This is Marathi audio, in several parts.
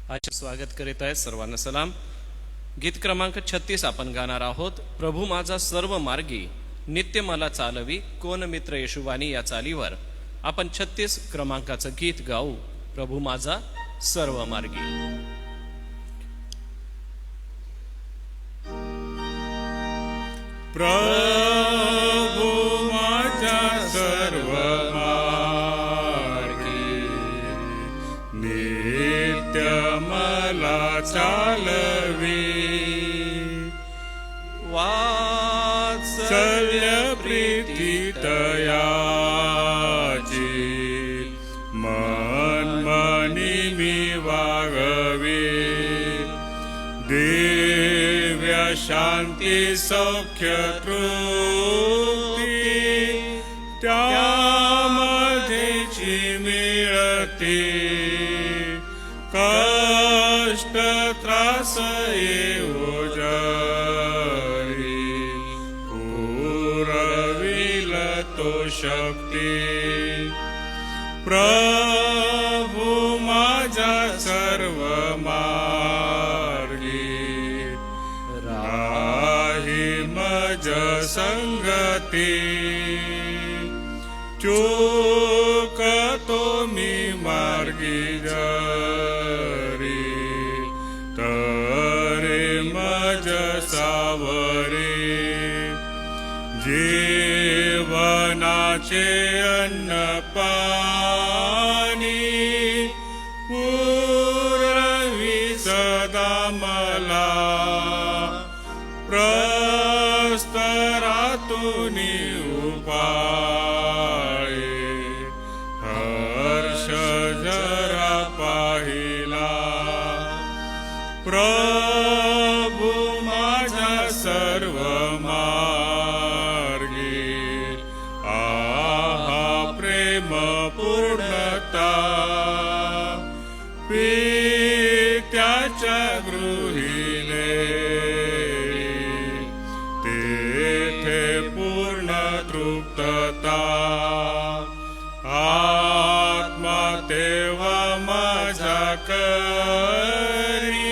आज स्वागत करीत आहे सर्वांना सलाम. गीत क्रमांक 36 आपण गाणार आहोत. प्रभू माझा सर्व मार्गी नित्य मला चालवी, कोण मित्र येशुवानी या चालीवर. आपण 36 क्रमांकाचं गीत गाऊ. प्रभू माझा सर्व मार्गी. प्रभू माझा सर्व मार्गी नित्य मला चालवी, वात्सल्य प्रीती तयाची मनमनी मी वागवी. दिव्य शांती सौख्य तृप्ती त्यामध्येची मिळते. कष्ट त्रास येऊ जरी पुरविल तो शक्ती. प्रभू माझा सर्व मार्गी राही मज संगती. चूकतो मी मार्गी जरी तरे मज सावरे. जीवनाचे अन्न पाणी पुरवी सदा मला. प्रस्तरातून उपाळे हर्ष जरा पाहिला. प्रभू माझा सर्व मार्गी आहा प्रेम पूर्णता. पित्याच्या गृहीले तेथे पूर्ण तृप्तता. आत्मा तेव्हा माझा करी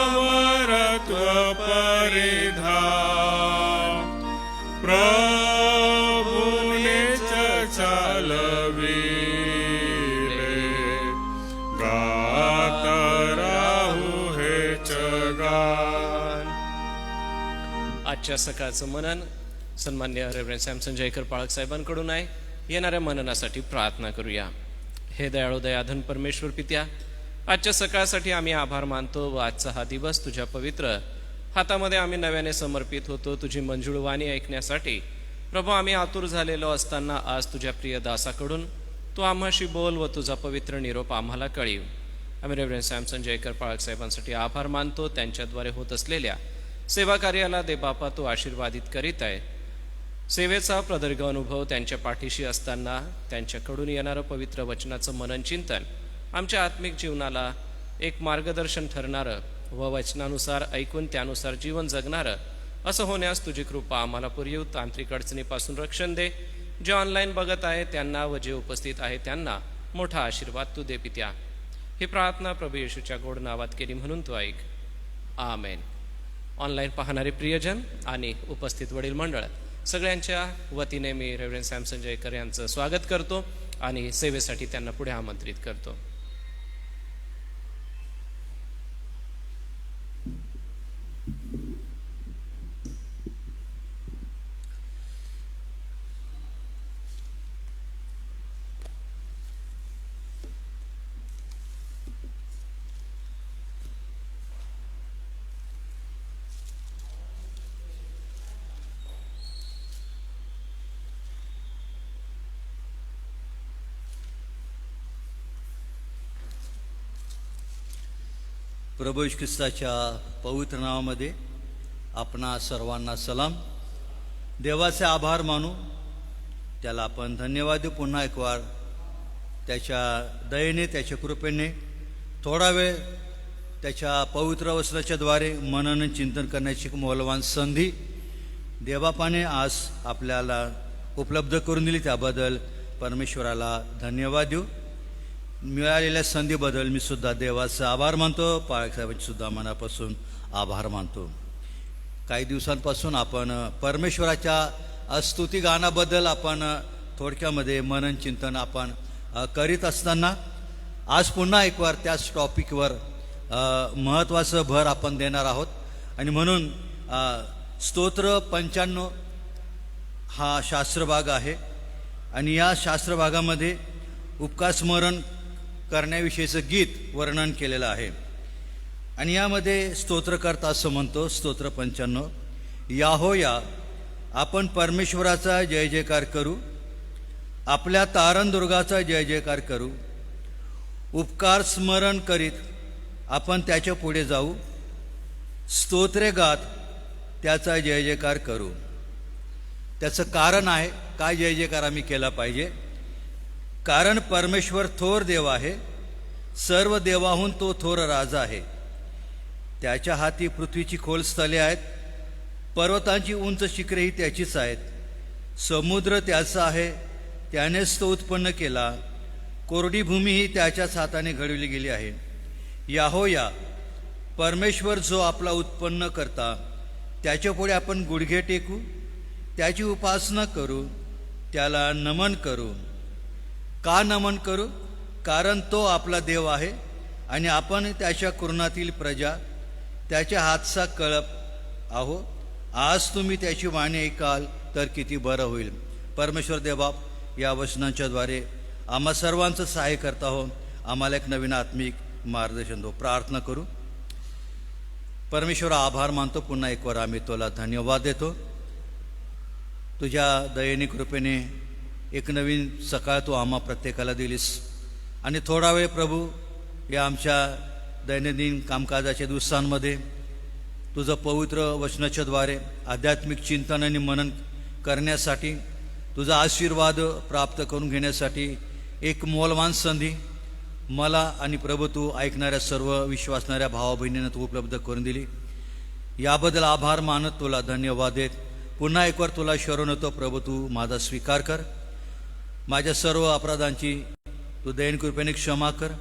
अमरत्व परिधान. प्रभुनेच चालविले गात राहू हेच गान. आजच्या सकाळचं मनन सन्मान्य रेव्हरंड सॅमसन जयकर पाळक साहेबांकडून आहे. येणाऱ्या मननासाठी प्रार्थना करूया. हे दयाळू दयाधन परमेश्वर पित्या, आजच्या सकाळसाठी आम्ही आभार मानतो व आजचा हा दिवस तुझ्या पवित्र हातामध्ये आम्ही नव्याने समर्पित होतो तुझी मंजूळ वाणी ऐकण्यासाठी. प्रभू, आम्ही आतुर झालेलो असताना आज तुझ्या प्रिय दासाकडून तू आम्हाशी बोल व तुझा पवित्र निरोप आम्हाला कळीव. आम्ही रेव्हरंड सॅमसन जयकर पाळक साहेबांसाठी आभार मानतो. त्यांच्याद्वारे होत असलेल्या सेवा कार्याला दे बापा तू आशीर्वादित करीत आहे. सेवेचा प्रदीर्घ अनुभव त्यांच्या पाठीशी असताना त्यांच्याकडून येणारं पवित्र वचनाचं मनन चिंतन आमच्या आत्मिक जीवनाला एक मार्गदर्शन ठरणारं व वचनानुसार ऐकून त्यानुसार जीवन जगणारं असं होण्यास तुझी कृपा आम्हाला पुरवू. तांत्रिक अडचणीपासून रक्षण दे. जे ऑनलाईन बघत आहे त्यांना व जे उपस्थित आहे त्यांना मोठा आशीर्वाद तू दे पित्या. ही प्रार्थना प्रभू येशूच्या गोड नावात केली म्हणून तू ऐक. आमेन. ऑनलाईन पाहणारे प्रियजन आणि उपस्थित वडील मंडळ सगळ्यांच्या वतीने मी रेव्हरंड सॅमसन जयकर यांचं स्वागत करतो आणि सेवेसाठी त्यांना पुढे आमंत्रित करतो. प्रभू येशू ख्रिस्ताच्या पवित्र नावामध्ये आपणा सर्वांना सलाम. देवाचे आभार मानू, त्याला आपण धन्यवाद देऊ. पुन्हा एक वार त्याच्या दयेने त्याच्या कृपेने थोडा वेळ त्याच्या पवित्र वचनाच्याद्वारे मनन चिंतन करण्याची मौल्यवान संधी देवबापाने आज आपल्याला उपलब्ध करून दिली. त्याबद्दल परमेश्वराला धन्यवाद देऊ. मिळालेल्या संधीबद्दल मी सुद्धा देवाचे आभार मानतो. पाळकसाहेबांचे सुद्धा मनापासून आभार मानतो. काही दिवसांपासून आपण परमेश्वराच्या स्तुती गाण्याबद्दल आपण थोडक्यामध्ये मनन चिंतन आपण करीत असताना आज पुन्हा एक वार त्याच टॉपिकवर महत्त्वाचं भर आपण देणार आहोत. आणि म्हणून स्तोत्र 95 हा शास्त्रभाग आहे. आणि या शास्त्रभागामध्ये उपकार स्मरण करण्याविषयीचं गीत वर्णन केलेलं आहे. आणि यामध्ये स्तोत्रकर्ता असं म्हणतो, स्तोत्र 95, याहोया आपण परमेश्वराचा जय जयकार करू, आपल्या तारणदुर्गाचा जय जयकार करू. उपकार स्मरण करीत आपण त्याच्या पुढे जाऊ, स्तोत्रे गात त्याचा जय जयकार करू. त्याचं कारण आहे काय जय जयकार आम्ही केला पाहिजे. कारण परमेश्वर थोर देव आहे, सर्व देवाहून तो थोर राजा आहे. त्याच्या हाती पृथ्वीची खोल स्थले आहेत, पर्वतांची उंच शिखरेही त्याचीच आहेत. समुद्र त्याचा आहे, त्यानेच तो उत्पन्न केला, कोरडी भूमीही त्याच्याच हाताने घडवली गेली आहे. याहोया परमेश्वर जो आपला उत्पन्न करता, त्याच्या पुढे आपण गुडघे टेकू, त्याची उपासना करू, त्याला नमन करू. का नमन करू? कारण तो आपला देव आहे आणि आपण त्याच्या कुरणातील प्रजा, त्याच्या हातचा कळप आहो. आज तुम्ही त्याची वाणी ऐकाल तर किती बरं होईल. परमेश्वर देवबाप या वचनांच्याद्वारे आम्हा सर्वांचं सहाय्य करता हो, आम्हाला एक नवीन आत्मिक मार्गदर्शन दो. प्रार्थना करू. परमेश्वर आभार मानतो, पुन्हा एक वार आम्ही तुला धन्यवाद देतो. तुझ्या दयेने कृपेने एक नवीन सकाळ तू आम्हा प्रत्येकाला दिलीस. आणि थोडा वेळ प्रभू या आमच्या दैनंदिन कामकाजाच्या दिवसांमध्ये तुझं पवित्र वचनाच्याद्वारे आध्यात्मिक चिंतन आणि मनन करण्यासाठी, तुझा आशीर्वाद प्राप्त करून घेण्यासाठी एक मौल्यवान संधी मला आणि प्रभू तू ऐकणाऱ्या सर्व विश्वासणाऱ्या भावा बहिणींना तू उपलब्ध करून दिली. याबद्दल आभार मानत तुला धन्यवाद देत पुन्हा एकवार तुला शरण येतो. प्रभू तू माझा स्वीकार कर, माझ्या सर्व अपराधांची तू दयेन कृपेने क्षमा कर.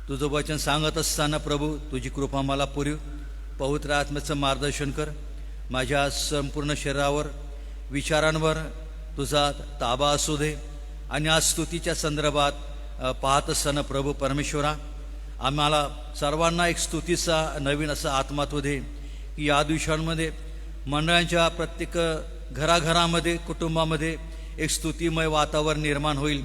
तुझं वचन सांगत असताना प्रभू तुझी कृपा मला पुरीव. पवित्र आत्म्याचं मार्गदर्शन कर. माझ्या संपूर्ण शरीरावर, विचारांवर तुझा ताबा असू दे. आणि आज स्तुतीच्या संदर्भात पाहत असताना प्रभू परमेश्वरा, आम्हाला सर्वांना एक स्तुतीचा नवीन असा आत्मा तू दे की या दिवसांमध्ये मंडळांच्या प्रत्येक घराघरामध्ये, कुटुंबामध्ये एक स्तुतीमय वातावरण निर्माण होईल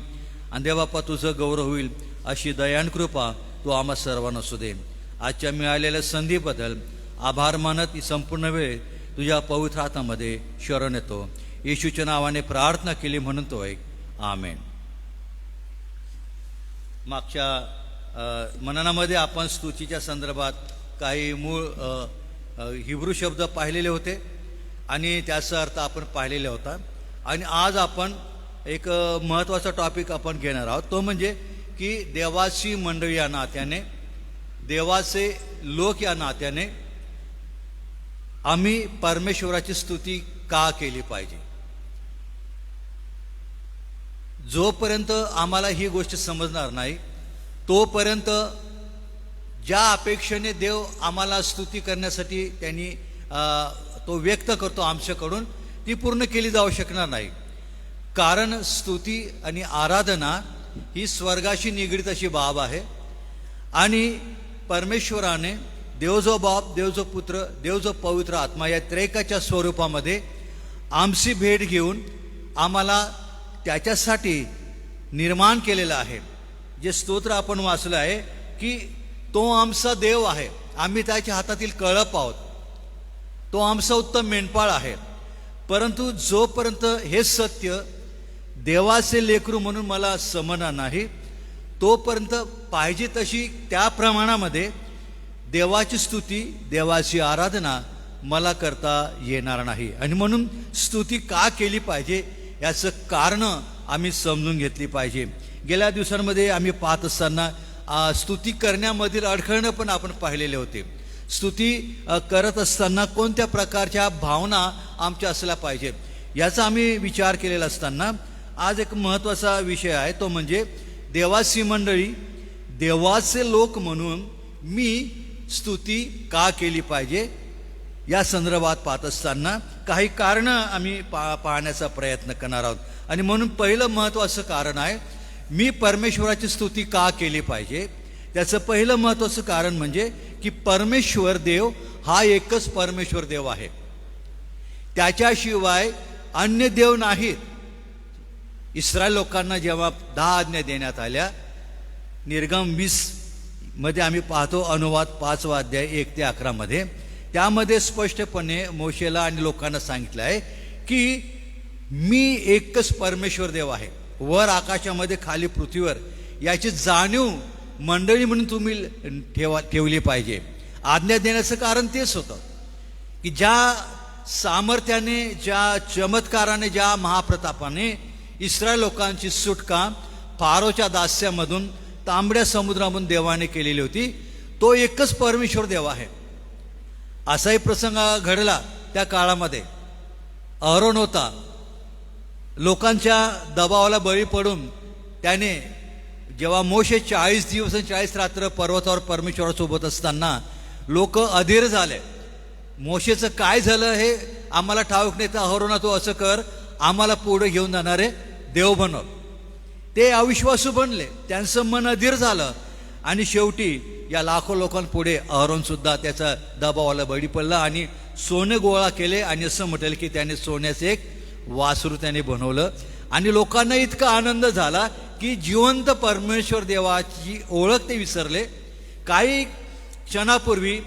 आणि देवबापा तुझं गौरव होईल अशी दयान कृपा तू आम्हा सर्वांना असू दे. आजच्या मिळालेल्या संधीबद्दल आभार मानत ही संपूर्ण वेळ तुझ्या पवित्र हातामध्ये शरण येतो. येशूच्या नावाने प्रार्थना केली म्हणून तो ऐक. आमेन. मागच्या मननामध्ये आपण स्तुतीच्या संदर्भात काही मूळ हिब्रू शब्द पाहिलेले होते आणि त्याचा अर्थ आपण पाहिलेला होता. आणि आज आपण एक महत्त्वाचा टॉपिक आपण घेणार आहोत, तो म्हणजे की देवाची मंडळी या नात्याने, देवाचे लोक या नात्याने आम्ही परमेश्वराची स्तुती का केली पाहिजे. जोपर्यंत आम्हाला ही गोष्ट समजणार नाही तोपर्यंत ज्या अपेक्षेने देव आम्हाला स्तुती करण्यासाठी त्यांनी तो व्यक्त करतो आमच्याकडून, ती पूर्ण केली जाऊ शकणार नाही. कारण स्तुती आणि आराधना ही स्वर्गाशी निगडीत अशी बाब आहे. आणि परमेश्वराने देव जो बाप, देव जो पुत्र, देव जो पवित्र आत्मा या त्रेकाच्या स्वरूपामध्ये आमची भेट घेऊन आम्हाला त्याच्यासाठी निर्माण केलेलं आहे. जे स्तोत्र आपण वाचलं आहे की तो आमचा देव आहे, आम्ही त्याच्या हातातील कळप आहोत, तो आमचा उत्तम मेंढपाळ आहे. परंतु जोपर्यंत हे सत्य देवाचे लेकरू म्हणून मला समजणार नाही तोपर्यंत पाहिजे तशी त्या प्रमाणामध्ये देवाची स्तुती, देवाची आराधना मला करता येणार नाही. आणि म्हणून स्तुती का केली पाहिजे याचं कारण आम्ही समजून घेतली पाहिजे. गेल्या दिवसांमध्ये आम्ही पाहत असताना स्तुती करण्यामधील अडखळणं पण आपण पाहिलेले होते. स्तुती करत असताना कोणत्या प्रकारच्या भावना आमच्या असल्या पाहिजेत याचा आम्ही विचार केलेला असताना आज एक महत्त्वाचा विषय आहे, तो म्हणजे देवाची मंडळी, देवाचे लोक म्हणून मी स्तुती का केली पाहिजे या संदर्भात पाहत असताना काही कारणं आम्ही पाहण्याचा प्रयत्न करणार आहोत. आणि म्हणून पहिलं महत्त्वाचं कारण आहे, मी परमेश्वराची स्तुती का केली पाहिजे. त्याचं पहिलं महत्त्वाचं कारण म्हणजे की परमेश्वर देव हा एकच परमेश्वर देव आहे, त्याच्याशिवाय अन्य देव नाहीत. इस्रायल लोकांना जेव्हा 10 आज्ञा देण्यात आल्या, निर्गम 20 मध्ये आम्ही पाहतो, अनुवाद 5वा अध्याय 1 ते 11 मध्ये, त्यामध्ये स्पष्टपणे मोशेला आणि लोकांना सांगितलं आहे की मी एकच परमेश्वर देव आहे, वर आकाशामध्ये खाली पृथ्वीवर, याची जाणीव मंडळी म्हणून तुम्ही ठेवली पाहिजे. आज्ञा देण्याचं कारण तेच होतं की ज्या सामर्थ्याने, ज्या चमत्काराने, ज्या महाप्रतापाने इस्रायल लोकांची सुटका फारोच्या दास्यामधून, तांबड्या समुद्रामधून देवाने केलेली होती, तो एकच परमेश्वर देव आहे. असाही प्रसंग घडला त्या काळामध्ये. अहरोन होता, लोकांच्या दबावाला बळी पडून त्याने, जेव्हा मोशे 40 दिवस आणि 40 रात्र पर्वतावर परमेश्वरासोबत असताना लोक अधीर झाले. मोशेचं काय झालं हे आम्हाला ठाऊक नाही, तर अहरोना तू असं कर, आम्हाला पुढे घेऊन जाणारे देव बनव. ते अविश्वासू बनले, त्यांचं मन अधीर झालं आणि शेवटी या लाखो लोकांपुढे अहरोन सुद्धा त्याचा दबावाला बळी पडला आणि सोने गोळा केले आणि असं म्हटलं की त्याने सोन्याचं एक वासरू त्याने बनवलं. आणि लोकांना इतका आनंद झाला की जिवंत परमेश्वर देवाची ओळख ते विसरले. काही क्षणापूर्वी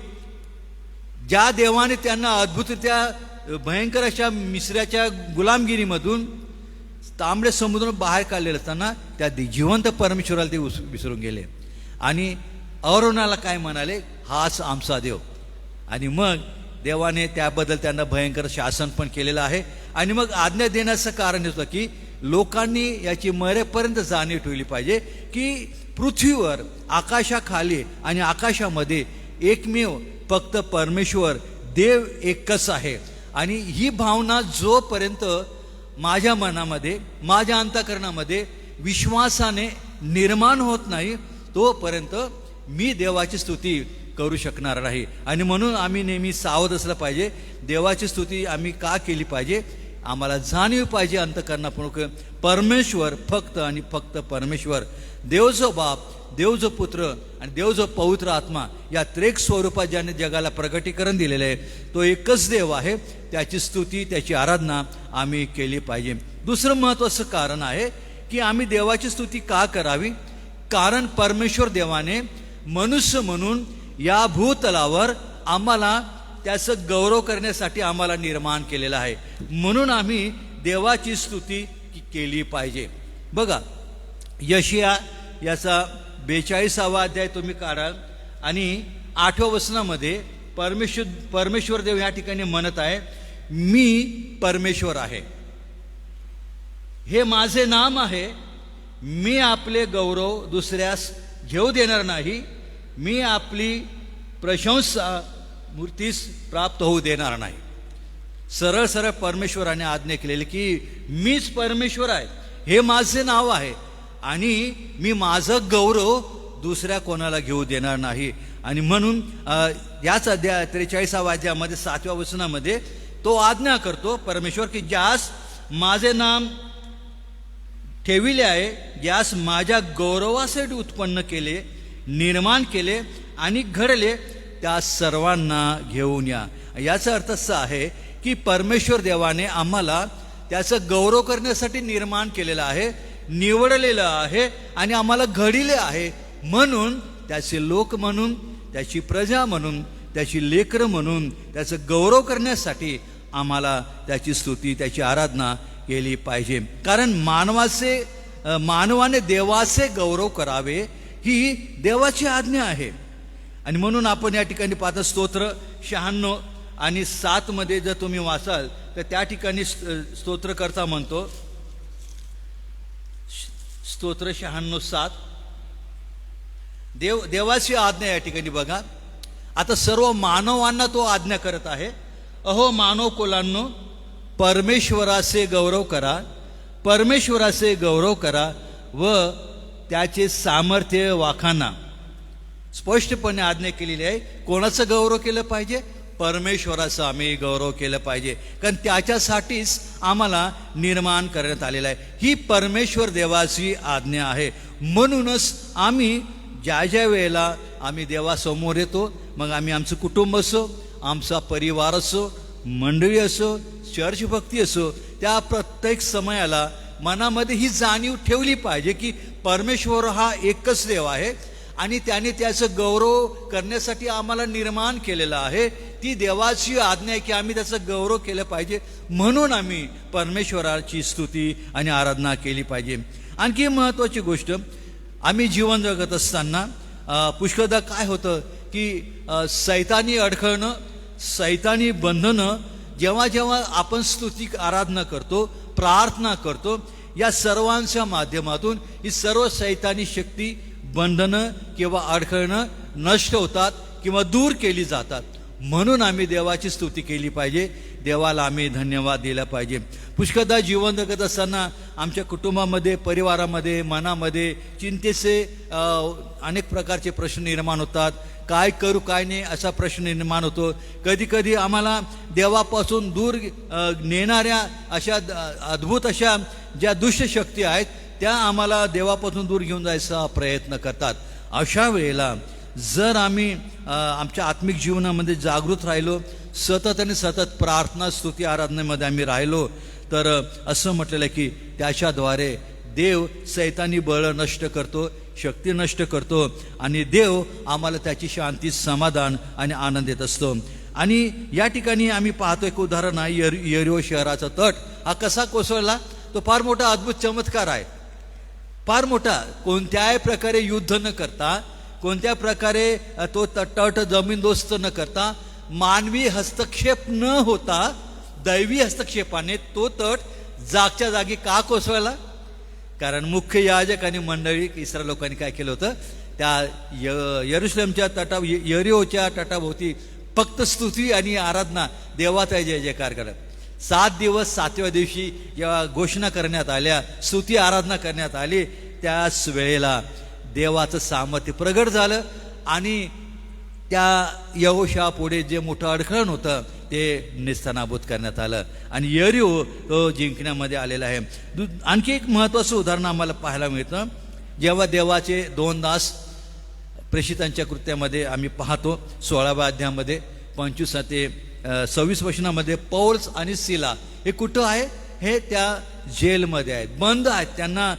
ज्या देवाने त्यांना अद्भुतरित्या भयंकर अशा मिस्राच्या गुलामगिरीमधून तांबड्या समुद्रातून बाहेर काढलेलं असताना त्या जिवंत परमेश्वराला ते विसरून गेले आणि अहरोनाला काय म्हणाले, हाच आमचा देव. आणि मग देवाने त्याबद्दल त्यांना भयंकर शासन पण केलेलं आहे. आणि मग आज्ञा देण्याचं कारण होतं की लोकांनी याची मरेपर्यंत जाणीव ठेवली पाहिजे की पृथ्वीवर, आकाशाखाली आणि आकाशामध्ये एकमेव फक्त परमेश्वर देव एकच आहे. आणि ही भावना जोपर्यंत माझ्या मनामध्ये, माझ्या अंतःकरणामध्ये विश्वासाने निर्माण होत नाही, तोपर्यंत मी देवाची स्तुती करू शकणार नाही. आणि म्हणून आम्ही नेहमी सावध असलं पाहिजे. देवाची स्तुती आम्ही का केली पाहिजे, आम्हाला जाणीव पाहिजे अंतःकरणापूर्वक परमेश्वर फक्त आणि फक्त परमेश्वर, देव जो बाप, देव जो पुत्र आणि देव जो पवित्र आत्मा, या त्रेक स्वरूपात ज्याने जगाला प्रगटीकरण दिलेलं आहे, तो एकच देव आहे. त्याची स्तुती, त्याची आराधना आम्ही केली पाहिजे. दुसरं महत्त्वाचं कारण आहे की आम्ही देवाची स्तुती का करावी, कारण परमेश्वर देवाने मनुष्य म्हणून या भूतलावर आम्हाला त्याचं गौरव करण्यासाठी आम्हाला निर्माण केलेलं आहे. म्हणून आम्ही देवाची स्तुती केली पाहिजे. बघा, यशिया याचा 42वा अध्याय तुम्ही काढाल आणि 8व्या वचनामध्ये परमेश्वर देव या ठिकाणी म्हणत आहे, मी परमेश्वर आहे, हे माझे नाम आहे, मी आपले गौरव दुसऱ्यास घेऊ देणार नाही, मी आपली प्रशंसा मूर्तीस प्राप्त होऊ देणार नाही. सरळ सरळ परमेश्वराने आज्ञा केलेली की मीच परमेश्वर आहे, हे माझे नाव आहे आणि मी माझं गौरव दुसऱ्या कोणाला घेऊ देणार नाही. आणि म्हणून याच अध्याय 43व्या अध्यायामध्ये 7व्या वचनामध्ये तो आज्ञा करतो परमेश्वर की ज्यास माझे नाम ठेविले आहे, ज्यास माझ्या गौरवासाठी उत्पन्न केले, निर्माण केले आणि घडले, त्या सर्वांना घेऊन या. याचा अर्थ असा आहे की परमेश्वर देवाने आम्हाला त्याचं गौरव करण्यासाठी निर्माण केलेलं आहे, निवडलेलं आहे आणि आम्हाला घडिले आहे. म्हणून त्याचे लोक म्हणून, त्याची प्रजा म्हणून, त्याची लेकरं म्हणून त्याचं गौरव करण्यासाठी आम्हाला त्याची स्तुती, त्याची आराधना केली पाहिजे. कारण मानवाने देवाचे गौरव करावे ही देवाची आज्ञा आहे. आणि म्हणून आपण या ठिकाणी पाहता स्तोत्र 96 आणि 7 मध्ये जर तुम्ही वाचाल तर त्या ठिकाणी स्तोत्रकर्ता म्हणतो, स्तोत्र 96:7, देवाची आज्ञा या ठिकाणी बघा. आता सर्व मानवांना तो आज्ञा करत आहे, अहो मानव कुलांनो, परमेश्वराचे गौरव करा, परमेश्वराचे गौरव करा व त्याचे सामर्थ्य वाखाणा. स्पष्टपणे आज्ञा केलेली आहे. कोणाचं गौरव केलं पाहिजे? परमेश्वराचं आम्ही गौरव केलं पाहिजे, कारण त्याच्यासाठीच आम्हाला निर्माण करण्यात आलेलं आहे. ही परमेश्वर देवाची आज्ञा आहे. म्हणूनच आम्ही ज्या ज्या वेळेला आम्ही देवासमोर येतो, मग आम्ही आमचं कुटुंब असो, आमचा परिवार असो, मंडळी असो, चर्च भक्ती असो, त्या प्रत्येक समयाला मनामध्ये ही जाणीव ठेवली पाहिजे की परमेश्वर हा एकच देव आहे आणि त्याने त्याचं गौरव करण्यासाठी आम्हाला निर्माण केलेलं आहे. ती देवाची आज्ञा आहे की आम्ही त्याचं गौरव केलं पाहिजे. म्हणून आम्ही परमेश्वराची स्तुती आणि आराधना केली पाहिजे. आणखी महत्त्वाची गोष्ट, आम्ही जीवन जगत असताना पुष्कळदा काय होतं की सैतानी अडखळणं, सैतानी बंधनं, जेव्हा जेव्हा आपण स्तुती आराधना करतो, प्रार्थना करतो, या सर्वांच्या माध्यमातून ही सर्व सैतानी शक्ती, बंधनं किंवा अडखळणं नष्ट होतात किंवा दूर केली जातात. म्हणून आम्ही देवाची स्तुती केली पाहिजे, देवाला आम्ही धन्यवाद दिला पाहिजे. पुष्कळदा जीवन जगत असताना आमच्या कुटुंबामध्ये, परिवारामध्ये, मनामध्ये चिंतेचे अनेक प्रकारचे प्रश्न निर्माण होतात. काय करू काय नाही असा प्रश्न निर्माण होतो. कधी कधी आम्हाला देवापासून दूर नेणाऱ्या अशा अद्भुत अशा ज्या दुष्ट शक्ती आहेत त्या आम्हाला देवापासून दूर घेऊन जायचा प्रयत्न करतात. अशा वेळेला जर आम्ही आमच्या आत्मिक जीवनामध्ये जागृत राहिलो, सतत आणि सतत प्रार्थना, स्तुती, आराधनेमध्ये आम्ही राहिलो, तर असं म्हटलेलं आहे की त्याच्याद्वारे देव सैतानी बळ नष्ट करतो, शक्ती नष्ट करतो आणि देव आम्हाला त्याची शांती, समाधान आणि आनंद देत असतो. आणि या ठिकाणी आम्ही पाहतो एक उदाहरण आहे, यरीहो शहराचा तट हा कसा कोसळला. तो फार मोठा अद्भुत चमत्कार आहे, फार मोठा. कोणत्याही प्रकारे युद्ध न करता, कोणत्या प्रकारे तो तट जमीनदोस्त न करता, मानवी हस्तक्षेप न होता, दैवी हस्तक्षेपाने तो तट जागच्या जागी का कोसळला? कारण मुख्य याजक आणि मंडळी इस्रायल लोकांनी काय केलं होतं, त्या यरुशलेमच्या यरीहोच्या तटाभोवती फक्त स्तुती आणि आराधना, देवाचा जय जयकार करत 7 दिवस, 7व्या दिवशी जेव्हा घोषणा करण्यात आल्या, स्तुती आराधना करण्यात आली, त्याच वेळेला देवाचं सामर्थ्य प्रगट झालं आणि त्या यहोशा पुढे जे मोठं अडखळण होतं ते नेस्तनाबूत करण्यात आलं आणि यरीहो तो जिंकण्यामध्ये आलेला आहे. आणखी एक महत्त्वाचं उदाहरण आम्हाला पाहायला मिळतं, जेव्हा देवाचे 2 दास प्रेषितांच्या कृत्यामध्ये आम्ही पाहतो 16व्या अध्यायामध्ये 25 ते 26 वचनामध्ये पौल्स आणि सिला हे कुठं आहे? हे त्या जेलमध्ये आहेत, बंद आहेत. त्यांना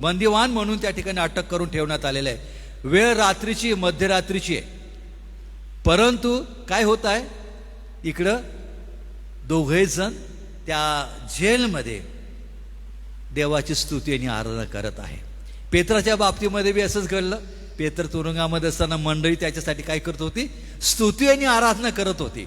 बंदिवान म्हणून त्या ठिकाणी अटक करून ठेवण्यात आलेलं आहे. वेळ रात्रीची, मध्यरात्रीची आहे. परंतु काय होत आहे, इकडं दोघे जण त्या जेलमध्ये देवाची स्तुती आणि आराधना करत आहे. पेत्राच्या बाबतीमध्ये बी असंच घडलं. पेत्र तुरुंगामध्ये असताना मंडळी त्याच्यासाठी काय करत होती? स्तुती आणि आराधना करत होती.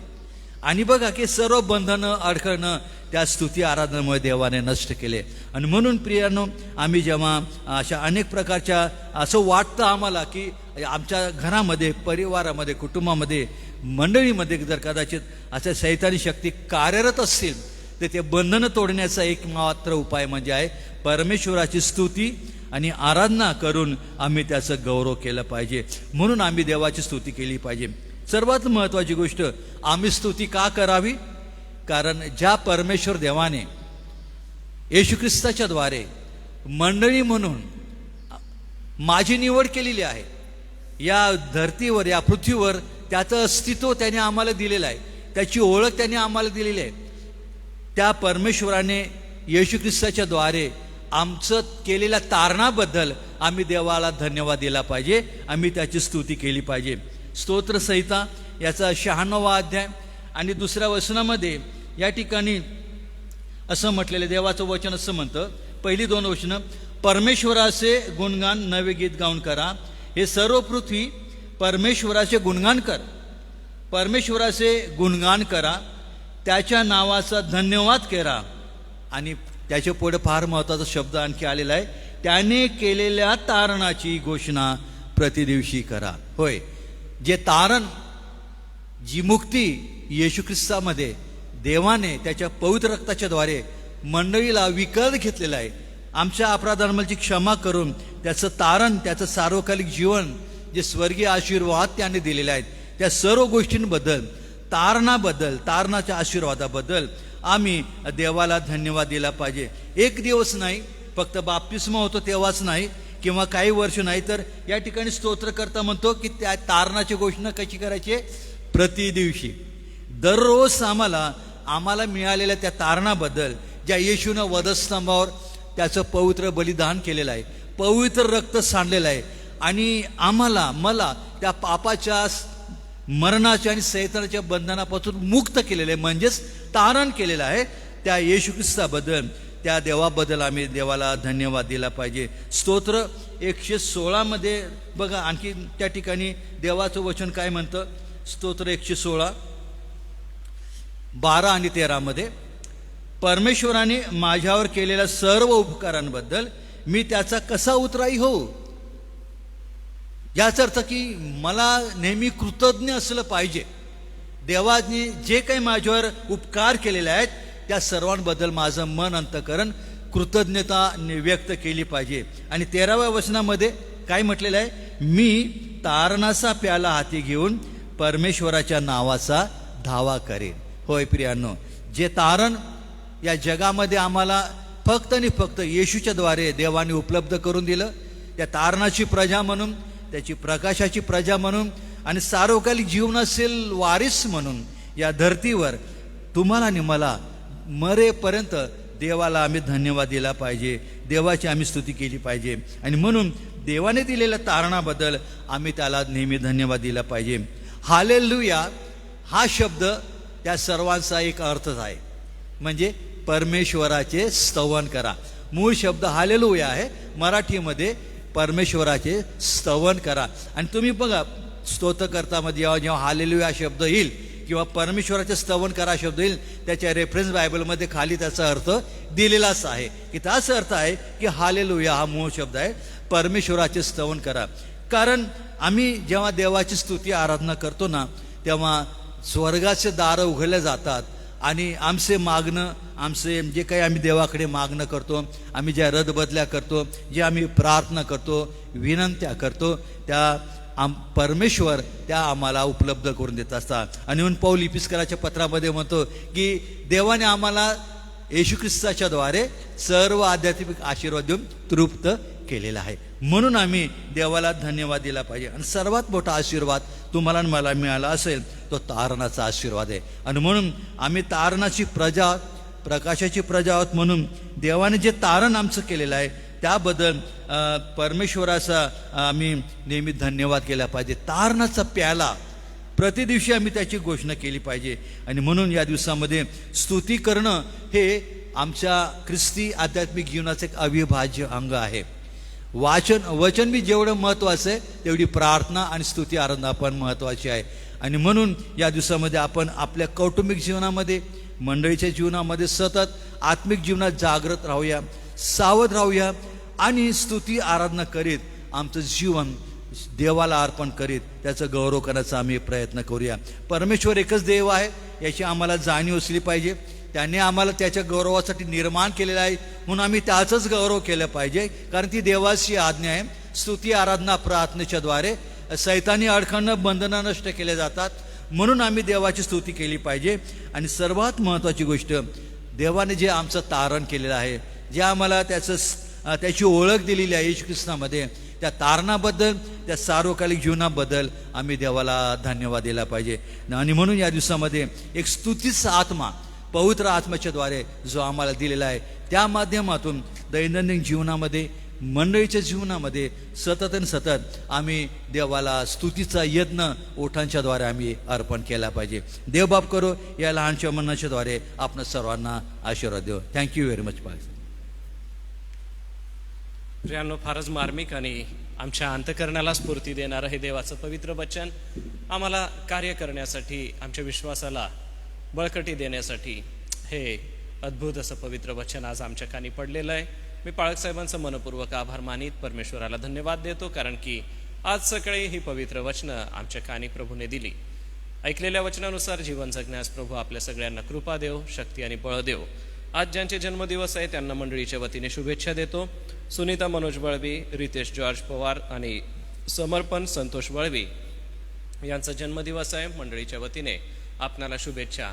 आणि बघा की सर्व बंधनं, अडखळणं त्या स्तुती आराधनेमुळे देवाने नष्ट केले. आणि म्हणून प्रियानो, आम्ही जेव्हा अशा अनेक प्रकारच्या असं वाटतं आम्हाला की आमच्या घरामध्ये, परिवारामध्ये, कुटुंबामध्ये, मंडळीमध्ये जर कदाचित अशा सैतानी शक्ती कार्यरत असतील, तर ते बंधनं तोडण्याचा एकमात्र उपाय म्हणजे आहे परमेश्वराची स्तुती आणि आराधना करून आम्ही त्याचं गौरव केलं पाहिजे. म्हणून आम्ही देवाची स्तुती केली पाहिजे. सर्वात महत्त्वाची गोष्ट, आम्ही स्तुती का करावी? कारण ज्या परमेश्वर देवाने येशू ख्रिस्ताच्या द्वारे मंडळी म्हणून माझी निवड केलेली आहे, या धर्तीवर, या पृथ्वीवर त्याचं अस्तित्व त्याने आम्हाला दिलेलं आहे, त्याची ओळख त्याने आम्हाला दिलेली आहे. त्या परमेश्वराने येशू ख्रिस्ताच्या द्वारे आमचं केलेल्या तारणाबद्दल आम्ही देवाला धन्यवाद दिला पाहिजे, आम्ही त्याची स्तुती केली पाहिजे. स्तोत्रसंहिता याचा 96वा अध्याय आणि 2ऱ्या वचनामध्ये या ठिकाणी असं म्हटलेलं, देवाचं वचन असं म्हणतं, पहिली 2 वचनं, परमेश्वराचे गुणगान नवे गीत गाऊन करा, हे सर्व पृथ्वी परमेश्वराचे गुणगान कर, परमेश्वराचे गुणगान करा, त्याच्या नावाचा धन्यवाद करा. आणि त्याच्या पुढे फार महत्त्वाचा शब्द आणखी आलेला आहे, त्याने केलेल्या तारणाची घोषणा प्रतिदिवशी करा. होय, जे तारण, जी मुक्ती येशू ख्रिस्तामध्ये देवाने त्याच्या पवित्र रक्ताच्या द्वारे मंडळीला विकत घेतलेला आहे, आमच्या अपराधांची क्षमा करून त्याचं तारण, त्याचं सार्वकालिक जीवन, जे स्वर्गीय आशीर्वाद त्याने दिलेले आहेत, त्या सर्व गोष्टींबद्दल, तारणाच्या आशीर्वादाबद्दल आम्ही देवाला धन्यवाद दिला पाहिजे. एक दिवस नाही, फक्त बाप्तिस्मा होतो तेव्हाच नाही, किंवा काही वर्ष नाही, तर या ठिकाणी स्तोत्रकर्ता म्हणतो की त्या तारणाची घोषणा कशी करायची? प्रति दिवशी, दररोज आम्हाला मिळालेल्या त्या तारणाबद्दल, ज्या येशूनं वधस्तंभावर त्याचं पवित्र बलिदान केलेलं आहे, पवित्र रक्त सांडलेलं आहे, आणि मला त्या पापाच्या, मरणाच्या आणि सैतानाच्या बंधनापासून मुक्त केलेलं आहे, म्हणजेच तारण केलेलं आहे. त्या येशू ख्रिस्ताबद्दल, त्या देवाबद्दल आम्ही देवाला धन्यवाद दिला पाहिजे. स्तोत्र 116 मध्ये बघा, आणखी त्या ठिकाणी देवाचं वचन काय म्हणतं? स्तोत्र 116 12 आणि 13 मध्ये, परमेश्वराने माझ्यावर केलेल्या सर्व उपकारांबद्दल मी त्याचा कसा उतराई होऊ? याचा अर्थ की मला नेहमी कृतज्ञ असलं पाहिजे. देवाने जे काही माझ्यावर उपकार केलेले आहेत त्या सर्वांबद्दल माझं मन, अंतःकरण कृतज्ञता व्यक्त केली पाहिजे. आणि 13व्या वचनामध्ये काय म्हटलेलं आहे? मी तारणाचा प्याला हाती घेऊन परमेश्वराच्या नावाचा धावा करेन. होय प्रियांनो, जे तारण या जगामध्ये आम्हाला फक्त आणि फक्त येशूच्या द्वारे देवाने उपलब्ध करून दिलं, त्या तारणाची प्रजा म्हणून, त्याची प्रकाशाची प्रजा म्हणून आणि सार्वकालिक जीवनातील वारीस म्हणून या धर्तीवर तुम्हाला आणि मला मरेपर्यंत देवाला आम्ही धन्यवाद दिला पाहिजे, देवाची आम्ही स्तुती केली पाहिजे. आणि म्हणून देवाने दिलेल्या तारणाबद्दल आम्ही त्याला नेहमी धन्यवाद दिला पाहिजे. हालेलुया हा शब्द त्या सर्वांचा एक अर्थच आहे, म्हणजे परमेश्वराचे स्तवन करा. मूळ शब्द हालेलुया आहे, मराठीमध्ये परमेश्वराचे स्तवन करा. आणि तुम्ही बघा, स्तोत्रकर्तामध्ये जेव्हा हालेलुया शब्द येईल किंवा परमेश्वराचे स्तवन करा शब्द येईल, त्याच्या रेफरन्स बायबलमध्ये खाली त्याचा अर्थ दिलेलाच आहे, की त्याचा अर्थ आहे की हालेलुया हा मूळ शब्द आहे, परमेश्वराचे स्तवन करा. कारण आम्ही जेव्हा देवाची स्तुती आराधना करतो ना, तेव्हा स्वर्गाचे दारं उघडले जातात आणि आमचे जे काही आम्ही देवाकडे मागणं करतो, आम्ही ज्या रदबदल्या करतो, जे आम्ही प्रार्थना करतो, विनंत्या करतो, त्या परमेश्वर त्या आम्हाला उपलब्ध करून देत असतात. आणि म्हणून पौल इपिस्कराच्या पत्रामध्ये म्हणतो की देवाने आम्हाला येशू ख्रिस्ताच्या द्वारे सर्व आध्यात्मिक आशीर्वाद देऊन तृप्त केलेला आहे. म्हणून आम्ही देवाला धन्यवाद दिला पाहिजे. आणि सर्वात मोठा आशीर्वाद तुम्हाला आणि मला मिळाला असेल तो तारणाचा आशीर्वाद आहे. आणि म्हणून आम्ही तारणाची प्रजा, प्रकाशाची प्रजा आहोत. म्हणून देवाने जे तारण आमचं केलेलं आहे त्याबद्दल परमेश्वराचा आम्ही नेहमी धन्यवाद केला पाहिजे. तारणाचा प्याला प्रतिदिवशी आम्ही त्याची घोषणा केली पाहिजे. आणि म्हणून या दिवसामध्ये स्तुती करणं हे आमच्या ख्रिस्ती आध्यात्मिक जीवनाचं एक अविभाज्य अंग आहे. वचन बी जेवढं महत्त्वाचं आहे तेवढी प्रार्थना आणि स्तुती आराधना पण महत्त्वाची आहे. आणि म्हणून या दिवसामध्ये आपण आपल्या कौटुंबिक जीवनामध्ये, मंडळीच्या जीवनामध्ये सतत आत्मिक जीवनात जागृत राहूया, सावध राहूया आणि स्तुती आराधना करीत आमचं जीवन देवाला अर्पण करीत त्याचं गौरव करण्याचा आम्ही प्रयत्न करूया. परमेश्वर एकच देव आहे याची आम्हाला जाणीव असली पाहिजे. त्याने आम्हाला त्याच्या गौरवासाठी निर्माण केलेलं आहे, म्हणून आम्ही त्याचाच गौरव केलं पाहिजे. कारण ती देवाची आज्ञा आहे. स्तुती आराधना प्रार्थनेच्याद्वारे सैतानी अडखळणं, बंधनं नष्ट केले जातात. म्हणून आम्ही देवाची स्तुती केली पाहिजे. आणि सर्वात महत्त्वाची गोष्ट, देवाने जे आमचं तारण केलेलं आहे, जे आम्हाला त्याची ओळख दिलेली आहे येशू ख्रिस्तामध्ये, त्या तारणाबद्दल, त्या सार्वकालिक जीवनाबद्दल आम्ही देवाला धन्यवाद दिला पाहिजे. आणि म्हणून या दिवसामध्ये एक स्तुतीचा आत्मा, पवित्र आत्म्याच्या द्वारे जो आम्हाला दिलेला आहे, त्या माध्यमातून दैनंदिन जीवनामध्ये, मंडळीच्या जीवनामध्ये सतत आणि सतत आम्ही देवाला स्तुतीचा यज्ञ ओठांच्या द्वारे आम्ही अर्पण केला पाहिजे. देवबाप करो या लहानशा मनाच्या द्वारे आपण सर्वांना आशीर्वाद देऊ. थँक्यू व्हेरी मच पास. प्रियांनो, फारच मार्मिक आणि आमच्या अंतःकरणाला स्फूर्ती देणारं हे देवाचं पवित्र वचन आम्हाला कार्य करण्यासाठी, आमच्या विश्वासाला बळकटी देण्यासाठी हे अद्भुत असं पवित्र वचन आज आमच्या कानी पडलेलं आहे. मी पाळक साहेबांचा मनपूर्वक आभार मानित परमेश्वराला धन्यवाद देतो, कारण की आज सकाळी ही पवित्र वचनं आमच्या कानी प्रभूने दिली. ऐकलेल्या वचनानुसार जीवन जगण्यास प्रभू आपल्या सगळ्यांना कृपा देव, शक्ती आणि बळ देव. आज ज्यांचे जन्मदिवस आहे त्यांना मंडळीच्या वतीने शुभेच्छा देतो. सुनीता मनोज बळवी, रितेश जॉर्ज पवार आणि समर्पण संतोष बळवी यांचा जन्मदिवस आहे. मंडळीच्या वतीने आपणाला शुभेच्छा.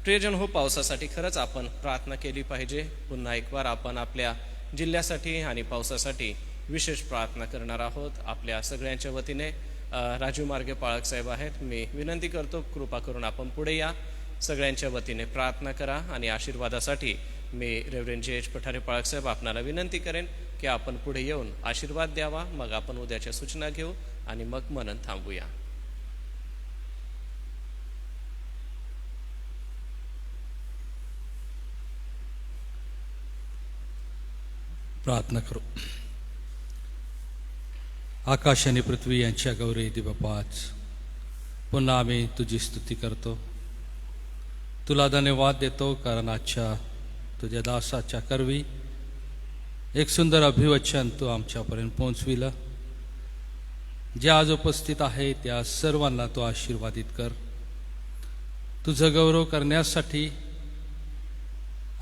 प्रियजन हो, पावसासाठी खरंच आपण प्रार्थना केली पाहिजे. पुन्हा एक बार आपण आपल्या जिल्ह्यासाठी आणि पावसासाठी विशेष प्रार्थना करणार आहोत. आपल्या सगळ्यांच्या वतीने राजू मार्गे पाळक साहेब आहेत. मी विनंती करतो, कृपा करून आपण पुढे या. सगळ्यांच्या वतीने प्रार्थना करा आणि आशीर्वादासाठी मी रेव्हरेंड जे.एच. पठारे पाळक साहेब आपणाला विनंती करेन की आपण पुढे येऊन आशीर्वाद द्यावा. मग आपण उद्याच्या सूचना घेऊ आणि मग मनन थांबूया. प्रार्थना करू. आकाश आणि पृथ्वी यांच्या गौरी दिवपाच पुन्हा आम्ही तुझी स्तुती करतो. तुला धन्यवाद देतो, कारण आजच्या तुझ्या दासाच्या करवी एक सुंदर अभिवचन तू आमच्यापर्यंत पोहोचविलं. जे आज उपस्थित आहे त्या सर्वांना तू आशीर्वादित कर. तुझं गौरव करण्यासाठी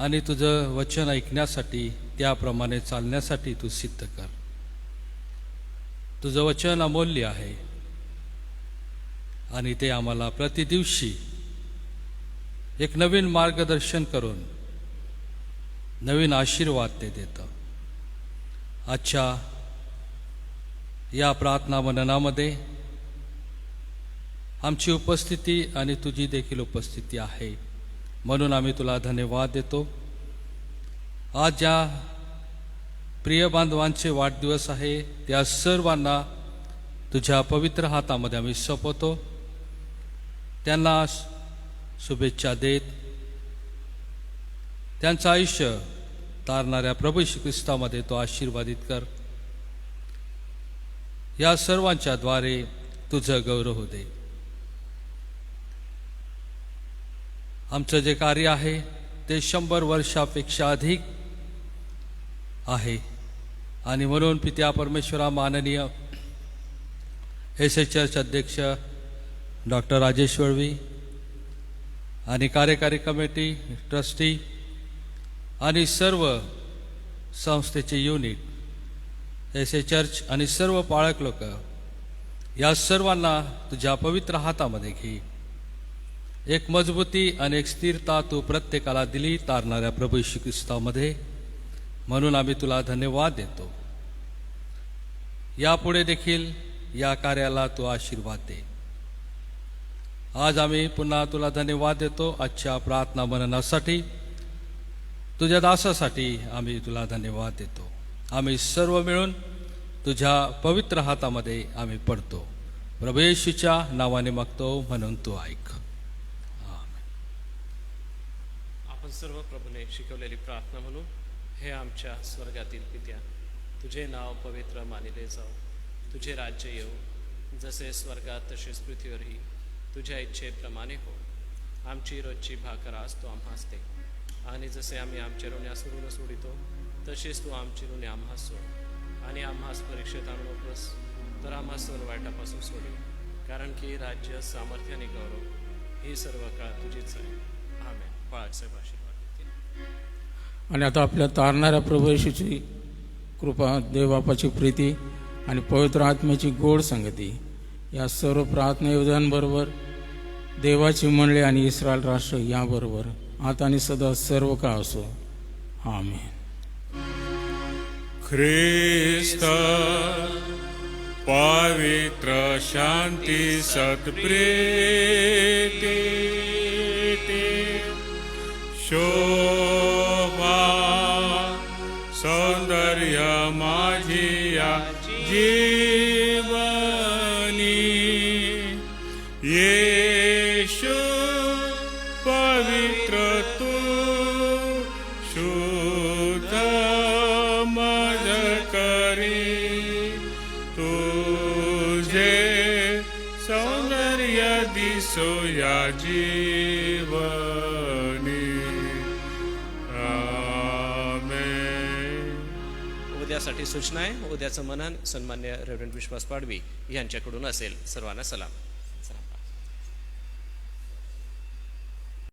आणि तुझं वचन ऐकण्यासाठी, त्याप्रमाणे चालण्यासाठी तू सिद्ध कर. तुझं वचन अमूल्य आहे आणि ते आम्हाला प्रतिदिवशी एक नवीन मार्गदर्शन करून नवीन आशीर्वाद ते देतं. आजच्या या प्रार्थना मननामध्ये आमची उपस्थिती आणि तुझी देखील उपस्थिती आहे, म्हणून आम्ही तुला धन्यवाद देतो. आज ज्या प्रिय बांधवांचे वाढदिवस आहे त्या सर्वांना तुझ्या पवित्र हातामध्ये आम्ही सोपवतो. त्यांना शुभेच्छा देत त्यांचं आयुष्य तारणाऱ्या प्रभू येशू ख्रिस्तामध्ये तो आशीर्वादित कर. या सर्वांच्या द्वारे तुझं गौरव होऊ दे. आमचं जे कार्य आहे ते 100 वर्षापेक्षा अधिक आहे आणि म्हणून पित्या परमेश्वरा, माननीय एस.ए. चर्च अध्यक्ष डॉक्टर राजेश वळवी आणि कार्यकारी कमिटी, ट्रस्टी आणि सर्व संस्थेचे युनिट, एस.ए. चर्च आणि सर्व पाळक लोक, या सर्वांना तुझ्या पवित्र हातामध्ये घे. एक मजबूती आणि एक स्थिरता तू प्रत्येकाला दिली तारणाऱ्या प्रभू येशू ख्रिस्तामध्ये, म्हणून आम्ही तुला धन्यवाद देतो. यापुढे देखील या कार्याला तू आशीर्वाद दे. आज आम्ही पुन्हा तुला धन्यवाद देतो. आजच्या प्रार्थना मननासाठी तुझ्या दासासाठी आम्ही तुला धन्यवाद देतो. आम्ही सर्व मिळून तुझ्या पवित्र हातामध्ये आम्ही पडतो. प्रभू येशूच्या नावाने मागतो, म्हणून तू ऐक. आपण सर्व प्रभूने शिकवलेली प्रार्थना म्हणून. हे आमच्या स्वर्गातील पित्या, तुझे नाव पवित्र मानिले जाओ. तुझे राज्य येऊ. जसे स्वर्गात तसेच पृथ्वीवरही तुझ्या इच्छेप्रमाणे हो. आमची रोजची भाकर आज तू आम्हास दे, आणि जसे आम्ही आमच्या ऋण्यास ऋण सोडितो तसेच तू आमची ऋणे आम्हास सोड. आणि आम्हास परीक्षेत आणू नकोस, तर आम्हास सर्व वाईटापासून सोडव. कारण की राज्य, सामर्थ्य आणि गौरव ही सर्व काळ तुझीच आहे. आमेन. बाळासाहेब आशीर्वाद देतील. आणि आता आपल्या तारणाऱ्या प्रभू येशूची कृपा, देवबापाची प्रीती आणि पवित्र आत्म्याची गोड संगती या सर्व प्रार्थना योजनांबरोबर देवाची मंडळी आणि इस्रायल राष्ट्र याबरोबर आता आणि सदा सर्व काळ असो. आमेन. ख्रिस्त पवित्र शांती सत्प्रीती शोभा सौंदर्य माझी या जीवनी येशू पवित्र तू शुद्ध मज करी तुझे सौंदर्य दिसो या जीवनी. आमेन. उद्यासाठी सूचना आहे. उद्याचं मनन सन्मान्य रेव्हरंड विश्वास पाडवी यांच्याकडून असेल. सर्वांना सलाम.